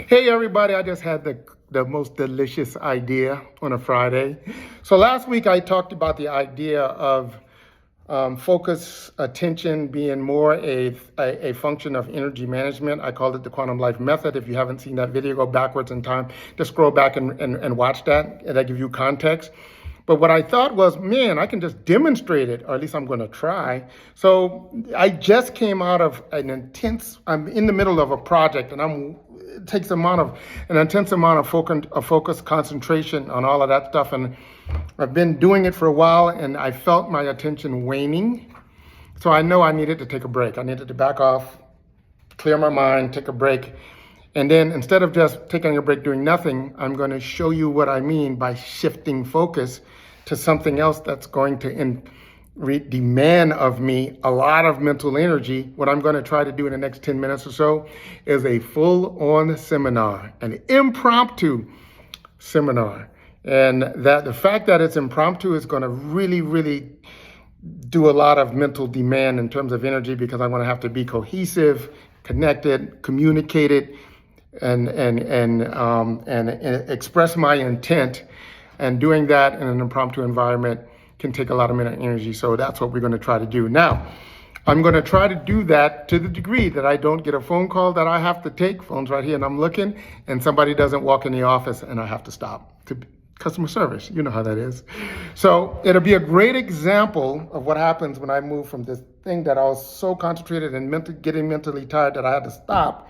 Hey everybody, I just had the most delicious idea on a Friday. So last week I talked about the idea of focus, attention being more a function of energy management. I called it the Quantum Life Method. If you haven't seen that video, go backwards in time. Just scroll back and watch that, and that give you context. But what I thought was, man, I can just demonstrate it, or at least I'm going to try. So I just came out of I'm in the middle of a project, and it takes an intense amount of focus, concentration on all of that stuff. And I've been doing it for a while, and I felt my attention waning. So I know I needed to take a break. I needed to back off, clear my mind, take a break. And then instead of just taking a break doing nothing, I'm going to show you what I mean by shifting focus to something else that's going to demand of me a lot of mental energy. What I'm going to try to do in the next 10 minutes or so is a full-on seminar, an impromptu seminar. And that the fact that it's impromptu is going to really do a lot of mental demand in terms of energy, because I'm going to have to be cohesive, connected, communicated, and express my intent. And doing that in an impromptu environment can take a lot of mental energy. So that's what we're going to try to do. Now, I'm going to try to do that to the degree that I don't get a phone call that I have to take. Phone's right here and I'm looking, and somebody doesn't walk in the office and I have to stop to customer service. You know how that is. So it'll be a great example of what happens when I move from this thing that I was so concentrated and getting mentally tired that I had to stop.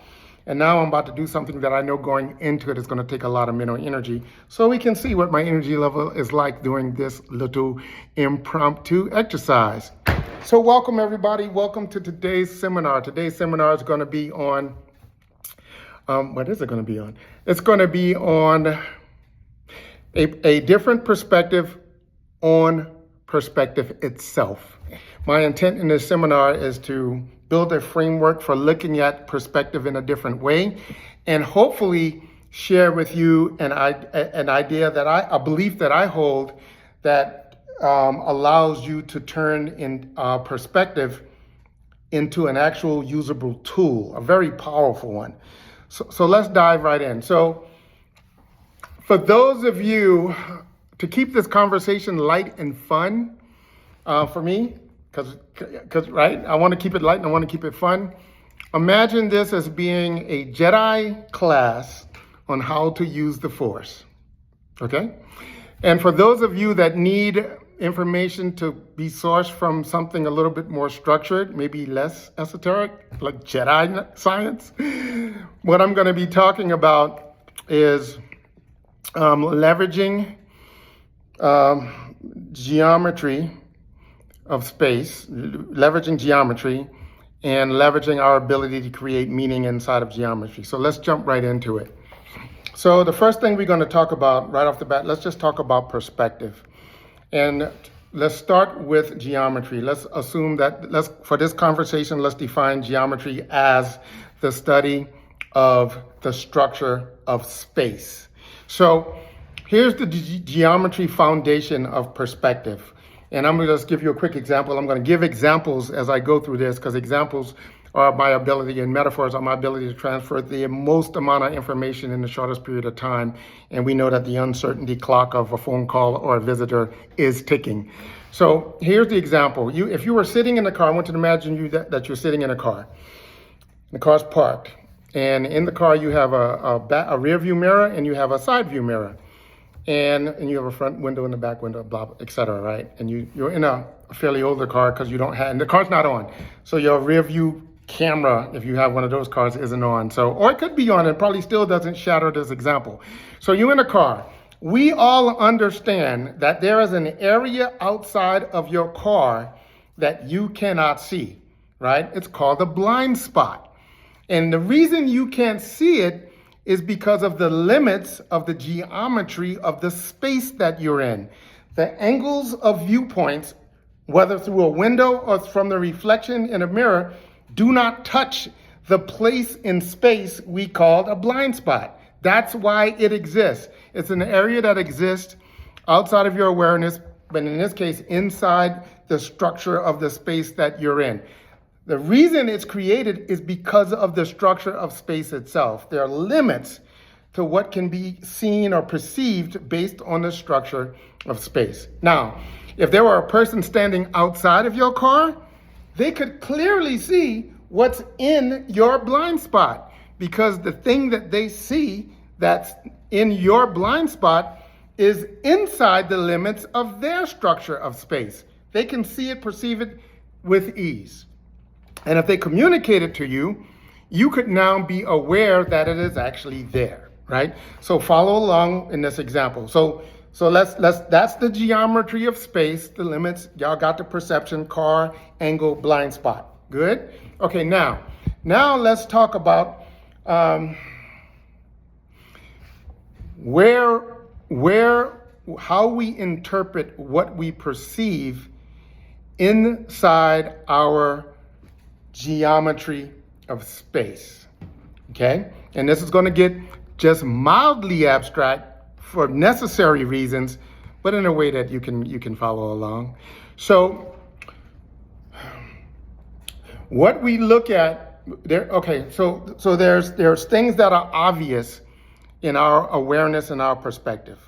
And now I'm about to do something that I know going into it is going to take a lot of mental energy. So we can see what my energy level is like doing this little impromptu exercise. So welcome everybody. Welcome to today's seminar. Today's seminar is going to be on, what is it going to be on? It's going to be on a different perspective on perspective itself. My intent in this seminar is to build a framework for looking at perspective in a different way, and hopefully share with you an idea that a belief that I hold that allows you to turn in perspective into an actual usable tool, a very powerful one. So let's dive right in. So for those of you, to keep this conversation light and fun for me, because right, I want to keep it light and I want to keep it fun. Imagine this as being a Jedi class on how to use the Force, okay? And for those of you that need information to be sourced from something a little bit more structured, maybe less esoteric, like Jedi science, what I'm going to be talking about is leveraging geometry of space, leveraging geometry, and leveraging our ability to create meaning inside of geometry. So let's jump right into it. So the first thing we're going to talk about right off the bat, let's just talk about perspective. And let's start with geometry. Let's assume that, for this conversation, let's define geometry as the study of the structure of space. So here's the geometry foundation of perspective. And I'm going to just give you a quick example. I'm going to give examples as I go through this, because examples are my ability, and metaphors are my ability to transfer the most amount of information in the shortest period of time. And we know that the uncertainty clock of a phone call or a visitor is ticking. So here's the example. If you were sitting in the car, I want you to imagine that you're sitting in a car. The car's parked. And in the car, you have a rear view mirror and you have a side view mirror. And you have a front window and a back window, blah, et cetera, right? And you're in a fairly older car because you don't have, and the car's not on. So your rear view camera, if you have one of those cars, isn't on. So, or it could be on, and probably still doesn't shatter this example. So you're in a car. We all understand that there is an area outside of your car that you cannot see, right? It's called a blind spot. And the reason you can't see it is because of the limits of the geometry of the space that you're in. The angles of viewpoints, whether through a window or from the reflection in a mirror, do not touch the place in space we call a blind spot. That's why it exists. It's an area that exists outside of your awareness, but in this case, inside the structure of the space that you're in. The reason it's created is because of the structure of space itself. There are limits to what can be seen or perceived based on the structure of space. Now, if there were a person standing outside of your car, they could clearly see what's in your blind spot, because the thing that they see that's in your blind spot is inside the limits of their structure of space. They can see it, perceive it with ease. And if they communicate it to you, you could now be aware that it is actually there, right? So follow along in this example. So that's the geometry of space, the limits. Y'all got the perception, car, angle, blind spot. Good? Okay, now let's talk about how we interpret what we perceive inside our geometry of space. Okay? And this is going to get just mildly abstract for necessary reasons, but in a way that you can follow along. So what we look at there, okay, so there's things that are obvious in our awareness and our perspective.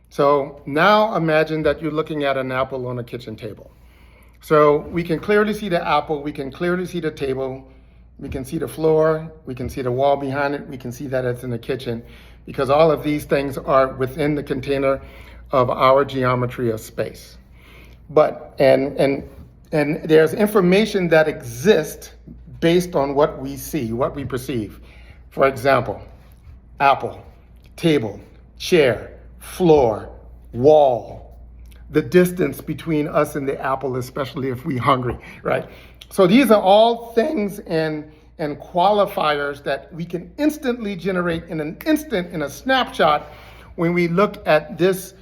So now imagine that you're looking at an apple on a kitchen table. So we can clearly see the apple, we can clearly see the table, we can see the floor, we can see the wall behind it, we can see that it's in the kitchen, because all of these things are within the container of our geometry of space. But, and there's information that exists based on what we see, what we perceive. For example, apple, table, chair, floor, wall, the distance between us and the apple, especially if we're hungry, right? So these are all things and qualifiers that we can instantly generate in an instant, in a snapshot, when we look at this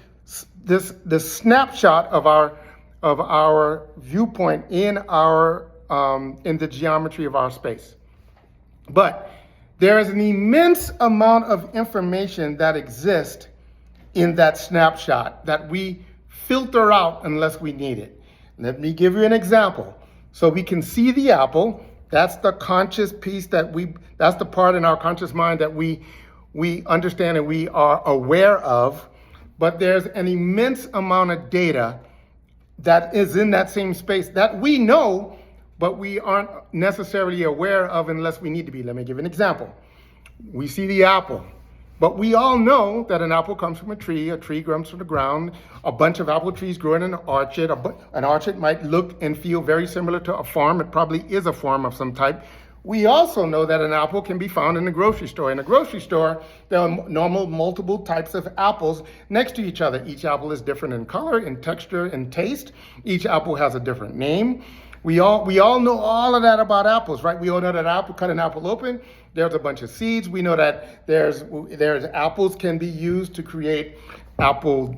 snapshot of our viewpoint in the geometry of our space. But there is an immense amount of information that exists in that snapshot that we filter out unless we need it. Let me give you an example. So we can see the apple. That's the conscious piece that's the part in our conscious mind that we understand and we are aware of. But there's an immense amount of data that is in that same space that we know, but we aren't necessarily aware of unless we need to be. Let me give an example. We see the apple. But we all know that an apple comes from a tree comes from the ground, a bunch of apple trees grow in an orchard. An orchard might look and feel very similar to a farm. It probably is a farm of some type. We also know that an apple can be found in a grocery store. In a grocery store, there are multiple types of apples next to each other. Each apple is different in color, in texture, and taste. Each apple has a different name. We all know all of that about apples, right? We all know that cut an apple open, there's a bunch of seeds. We know that there's apples can be used to create apple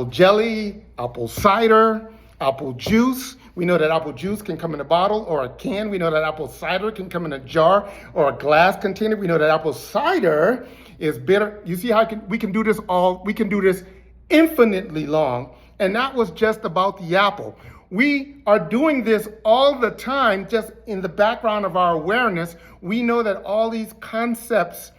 jelly, apple cider, apple juice. We know that apple juice can come in a bottle or a can. We know that apple cider can come in a jar or a glass container. We know that apple cider is bitter. You see how we can do this infinitely long. And that was just about the apple. We are doing this all the time, just in the background of our awareness. We know that all these concepts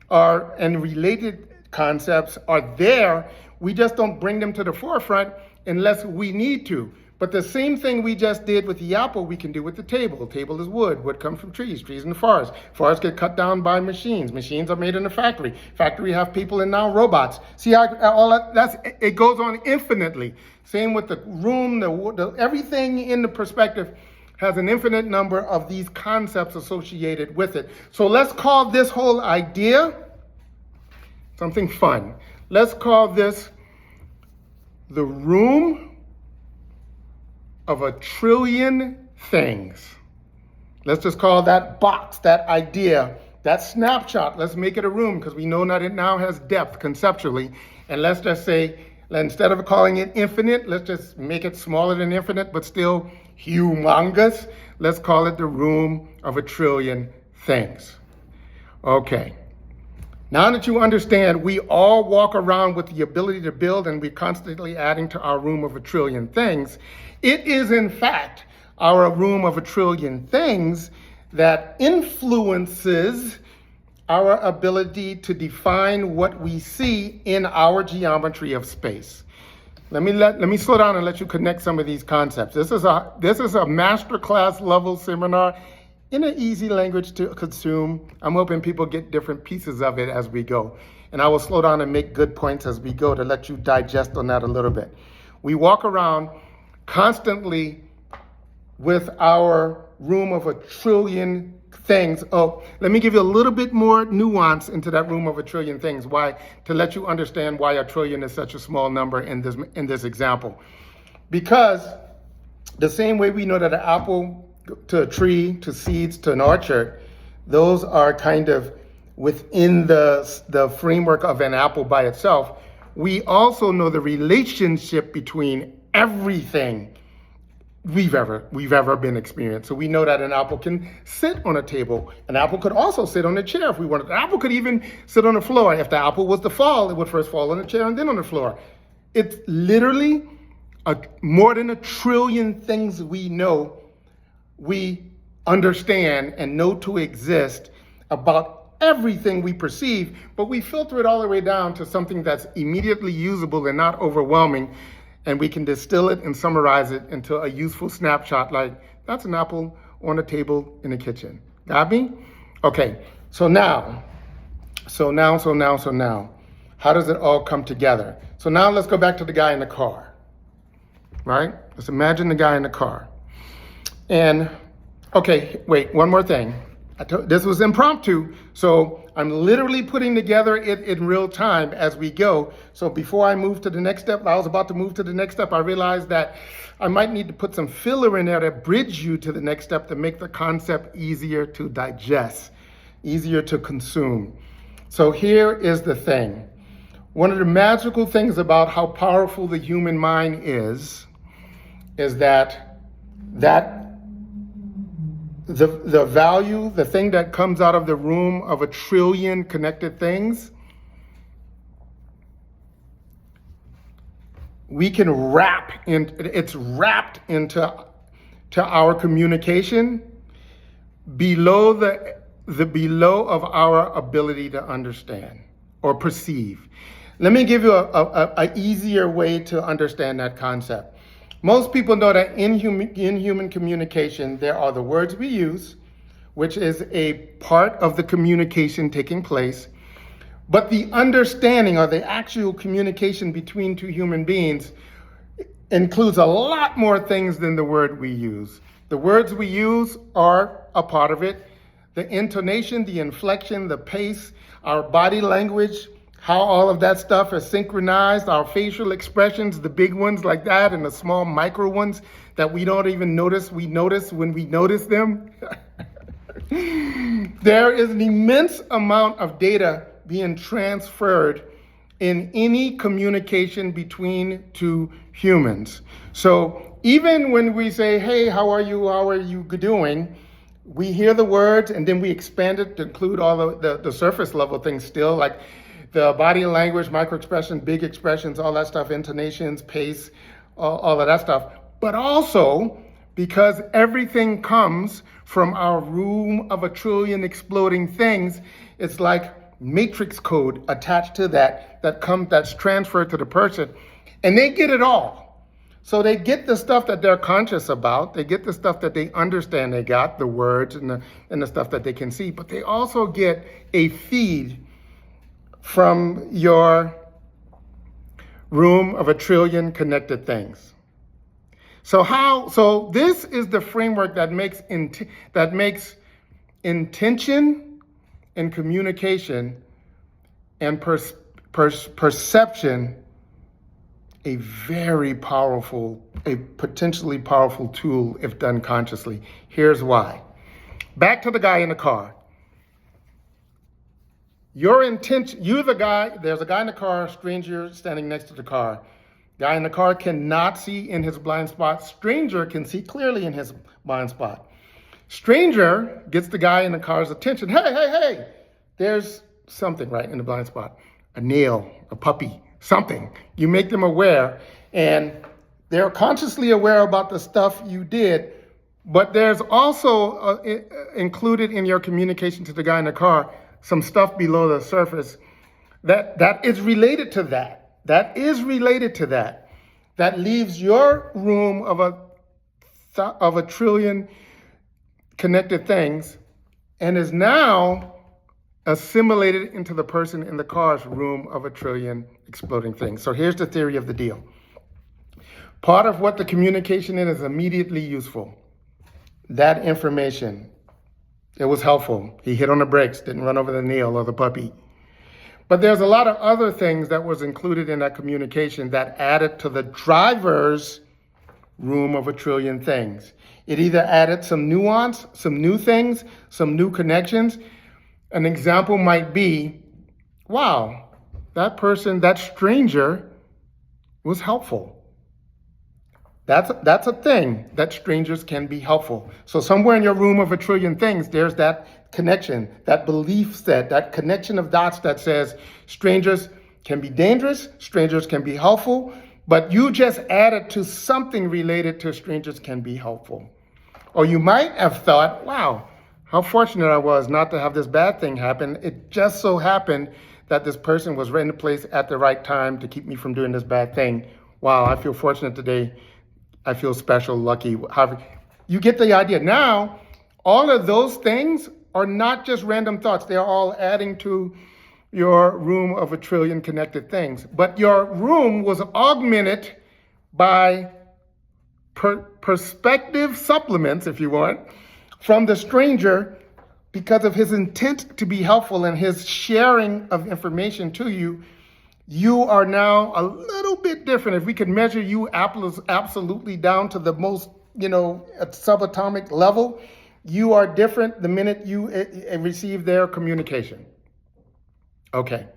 and related concepts are there. We just don't bring them to the forefront unless we need to. But the same thing we just did with the apple, we can do with the table. The table is wood. Wood comes from trees in the forest. Forests get cut down by machines. Machines are made in a factory. Factory have people and now robots. See how all it goes on infinitely. Same with the room, everything in the perspective has an infinite number of these concepts associated with it. So let's call this whole idea something fun. Let's call this the room of a trillion things. Let's just call that box, that idea, that snapshot, let's make it a room, because we know that it now has depth conceptually. And let's just say, instead of calling it infinite, let's just make it smaller than infinite, but still humongous. Let's call it the room of a trillion things. Okay. Now that you understand, we all walk around with the ability to build, and we're constantly adding to our room of a trillion things. It is, in fact, our room of a trillion things that influences our ability to define what we see in our geometry of space. Let me slow down and let you connect some of these concepts. This is a masterclass level seminar in an easy language to consume. I'm hoping people get different pieces of it as we go. And I will slow down and make good points as we go to let you digest on that a little bit. We walk around constantly with our room of a trillion things. Oh, let me give you a little bit more nuance into that room of a trillion things. Why? To let you understand why a trillion is such a small number in this example. Because the same way we know that an apple to a tree, to seeds, to an orchard, those are kind of within the framework of an apple by itself. We also know the relationship between everything we've ever been experienced. So we know that an apple can sit on a table. An apple could also sit on a chair if we wanted. An apple could even sit on the floor. If the apple was to fall, it would first fall on a chair and then on the floor. It's literally more than a trillion things we know, we understand and know to exist about everything we perceive, but we filter it all the way down to something that's immediately usable and not overwhelming. And we can distill it and summarize it into a useful snapshot like, that's an apple on a table in the kitchen. Got me? Okay, so now, how does it all come together? So now let's go back to the guy in the car, right? Let's imagine the guy in the car. And, okay, wait, one more thing. This was impromptu, so I'm literally putting together it in real time as we go. So before I move to the next step, I was about to move to the next step, I realized that I might need to put some filler in there to bridge you to the next step to make the concept easier to digest, easier to consume. So here is the thing. One of the magical things about how powerful the human mind is that the value, the thing that comes out of the room of a trillion connected things, we can it's wrapped into our communication below the below of our ability to understand or perceive. Let me give you a easier way to understand that concept. Most people know that in human communication, there are the words we use, which is a part of the communication taking place. But the understanding or the actual communication between two human beings includes a lot more things than the word we use. The words we use are a part of it. The intonation, the inflection, the pace, our body language, how all of that stuff is synchronized, our facial expressions, the big ones like that and the small micro ones that we don't even notice, we notice when we notice them. There is an immense amount of data being transferred in any communication between two humans. So even when we say, hey, how are you doing? We hear the words and then we expand it to include all the surface level things still, like the body language, micro expression, big expressions, all that stuff, intonations, pace, all of that stuff. But also, because everything comes from our room of a trillion exploding things, it's like matrix code attached to that's transferred to the person, and they get it all. So they get the stuff that they're conscious about, they get the stuff that they understand they got, the words and the stuff that they can see, but they also get a feed from your room of a trillion connected things. So this is the framework that makes intention and communication and perception a very powerful, a potentially powerful tool if done consciously. Here's why. Back to the guy in the car. Your intention, there's a guy in the car, stranger standing next to the car. Guy in the car cannot see in his blind spot. Stranger can see clearly in his blind spot. Stranger gets the guy in the car's attention. Hey, there's something right in the blind spot. A nail, a puppy, something. You make them aware, and they're consciously aware about the stuff you did, But there's also included in your communication to the guy in the car some stuff below the surface that is related to that. That is related to that. That leaves your room of a trillion connected things and is now assimilated into the person in the car's room of a trillion exploding things. So here's the theory of the deal. Part of what the communication is immediately useful. That information, it was helpful. He hit on the brakes, didn't run over the nail or the puppy. But there's a lot of other things that was included in that communication that added to the driver's room of a trillion things. It either added some nuance, some new things, some new connections. An example might be, wow, that person, that stranger was helpful. That's a thing, that strangers can be helpful. So somewhere in your room of a trillion things, there's that connection, that belief set, that connection of dots that says strangers can be dangerous, strangers can be helpful, but you just added to something related to strangers can be helpful. Or you might have thought, wow, how fortunate I was not to have this bad thing happen. It just so happened that this person was right in the place at the right time to keep me from doing this bad thing. Wow, I feel fortunate today. I feel special, lucky. However, you get the idea. Now, all of those things are not just random thoughts. They are all adding to your room of a trillion connected things. But your room was augmented by perspective supplements, if you want, from the stranger because of his intent to be helpful and his sharing of information to you. You are now a little bit different. If we could measure you absolutely down to the most, subatomic level, you are different the minute you receive their communication. Okay.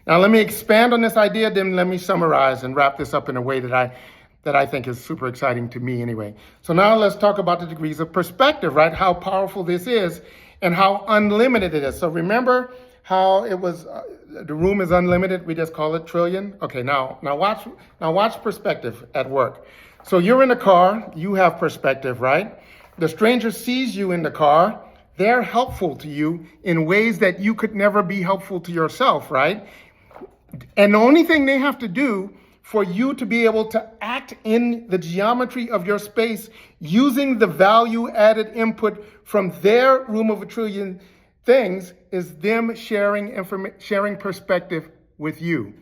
Now let me expand on this idea, then let me summarize and wrap this up in a way that I think is super exciting to me anyway. So now let's talk about the degrees of perspective, right? How powerful this is and how unlimited it is. So remember how it was, the room is unlimited. We just call it trillion. Okay, now watch perspective at work. So you're in a car, you have perspective, right? The stranger sees you in the car. They're helpful to you in ways that you could never be helpful to yourself, right? And the only thing they have to do for you to be able to act in the geometry of your space using the value added input from their room of a trillion things is them sharing perspective with you.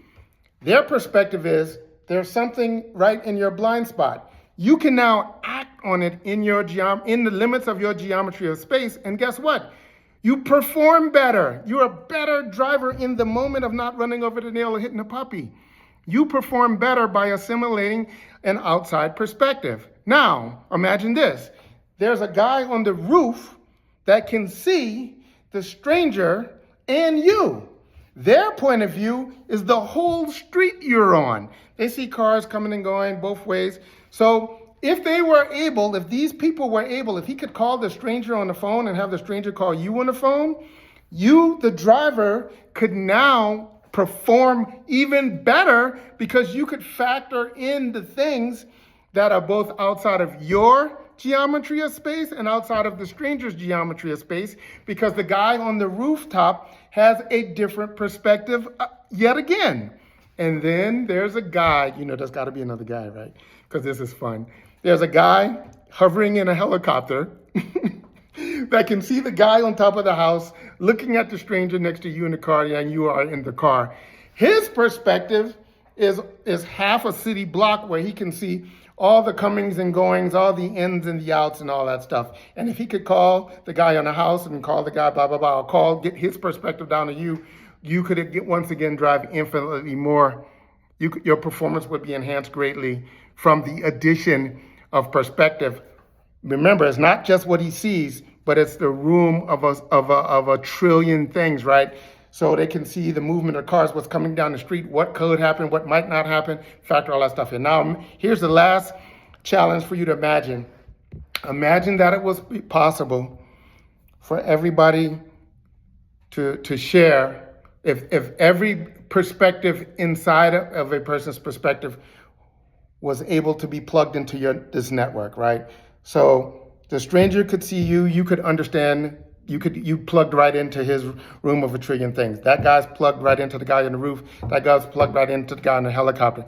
Their perspective is there's something right in your blind spot. You can now act on it in the limits of your geometry of space, and guess what? You perform better. You're a better driver in the moment of not running over the nail or hitting a puppy. You perform better by assimilating an outside perspective. Now, imagine this. There's a guy on the roof that can see the stranger and you. Their point of view is the whole street you're on. They see cars coming and going both ways. So if these people were able, if he could call the stranger on the phone and have the stranger call you on the phone, you, the driver, could now perform even better because you could factor in the things that are both outside of your geometry of space and outside of the stranger's geometry of space, because the guy on the rooftop has a different perspective yet again. And then there's a guy, there's got to be another guy, right? Because this is fun. There's a guy hovering in a helicopter that can see the guy on top of the house looking at the stranger next to you in the car, and you are in the car. His perspective is half a city block where he can see all the comings and goings, all the ins and the outs and all that stuff. And if he could call the guy on the house and call the guy, blah, blah, blah, get his perspective down to you, you could once again drive infinitely more. Your performance would be enhanced greatly from the addition of perspective. Remember, it's not just what he sees, but it's the room of a trillion things, right? So they can see the movement of cars, what's coming down the street, what could happen, what might not happen, factor all that stuff in. Now, here's the last challenge for you to imagine. Imagine that it was possible for everybody to share, if every perspective inside of a person's perspective was able to be plugged into this network, right? So The stranger could see you, you could understand, you plugged right into his room of a trillion things. That guy's plugged right into the guy on the roof. That guy's plugged right into the guy on the helicopter.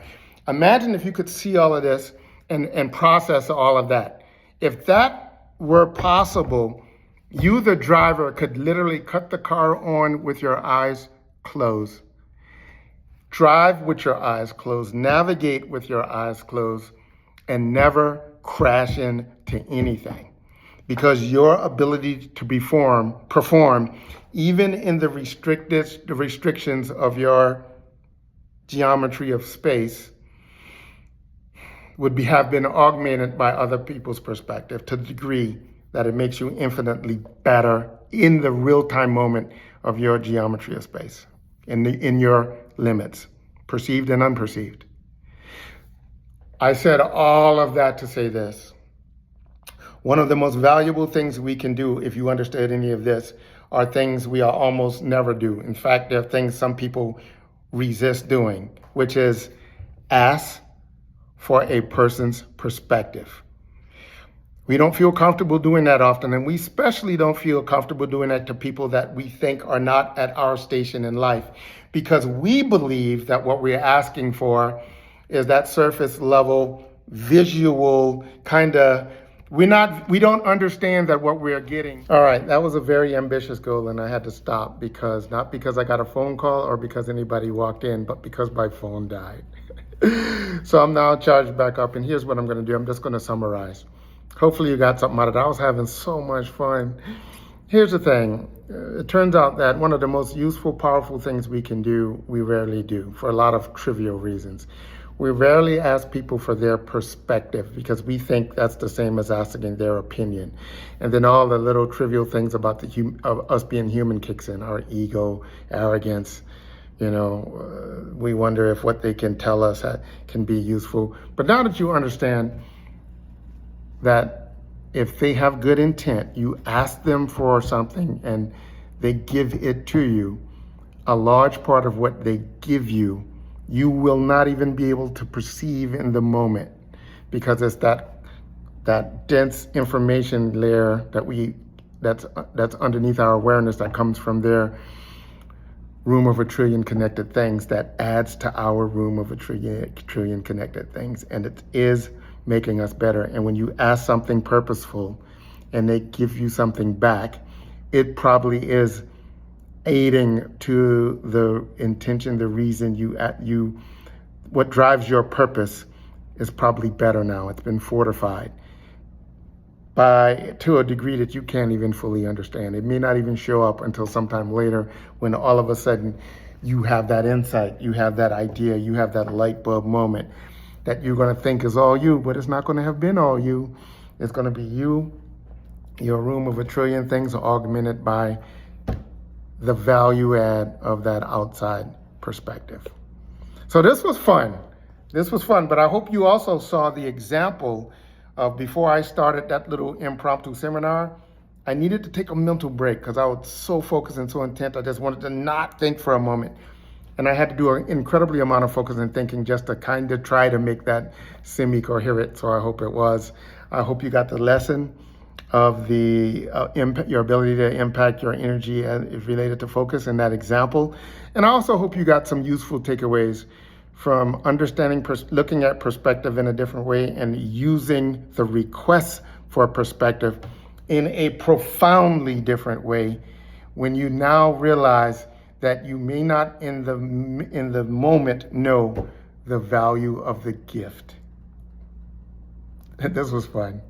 Imagine if you could see all of this and process all of that. If that were possible, you, the driver, could literally cut the car on with your eyes closed. Drive with your eyes closed, navigate with your eyes closed, and never crash into anything. Because your ability to perform, even in the restrictions of your geometry of space, have been augmented by other people's perspective to the degree that it makes you infinitely better in the real-time moment of your geometry of space, in your limits, perceived and unperceived. I said all of that to say this. One of the most valuable things we can do, if you understood any of this, are things we almost never do. In fact, there are things some people resist doing, which is ask for a person's perspective. We don't feel comfortable doing that often, and we especially don't feel comfortable doing that to people that we think are not at our station in life, because we believe that what we're asking for is that surface level, visual kind of, we don't understand that what we're getting. All right, that was a very ambitious goal, and I had to stop not because I got a phone call or because anybody walked in, but because my phone died. So I'm now charged back up, and here's what I'm gonna do. I'm just gonna summarize. Hopefully you got something out of it. I was having so much fun. Here's the thing. It turns out that one of the most useful, powerful things we can do, we rarely do for a lot of trivial reasons. We rarely ask people for their perspective because we think that's the same as asking their opinion. And then all the little trivial things about of us being human kicks in, our ego, arrogance. We wonder if what they can tell us can be useful. But now that you understand that if they have good intent, you ask them for something and they give it to you, a large part of what they give you, you will not even be able to perceive in the moment, because it's that dense information layer that's underneath our awareness that comes from their room of a trillion connected things that adds to our room of a trillion connected things, and it is making us better. And when you ask something purposeful and they give you something back, it probably is aiding to the intention, the reason what drives your purpose is probably better now. It's been fortified to a degree that you can't even fully understand. It may not even show up until sometime later, when all of a sudden you have that insight, you have that idea, you have that light bulb moment that you're going to think is all you, but it's not going to have been all you. It's going to be you, your room of a trillion things, augmented by the value add of that outside perspective. So this was fun. But I hope you also saw the example of, before I started that little impromptu seminar, I needed to take a mental break because I was so focused and so intent. I just wanted to not think for a moment. And I had to do an incredibly amount of focus and thinking just to kind of try to make that semi-coherent. So I hope it was. I hope you got the lesson of your ability to impact your energy related to focus in that example. And I also hope you got some useful takeaways from understanding, looking at perspective in a different way and using the requests for perspective in a profoundly different way when you now realize that you may not in the moment know the value of the gift. This was fun.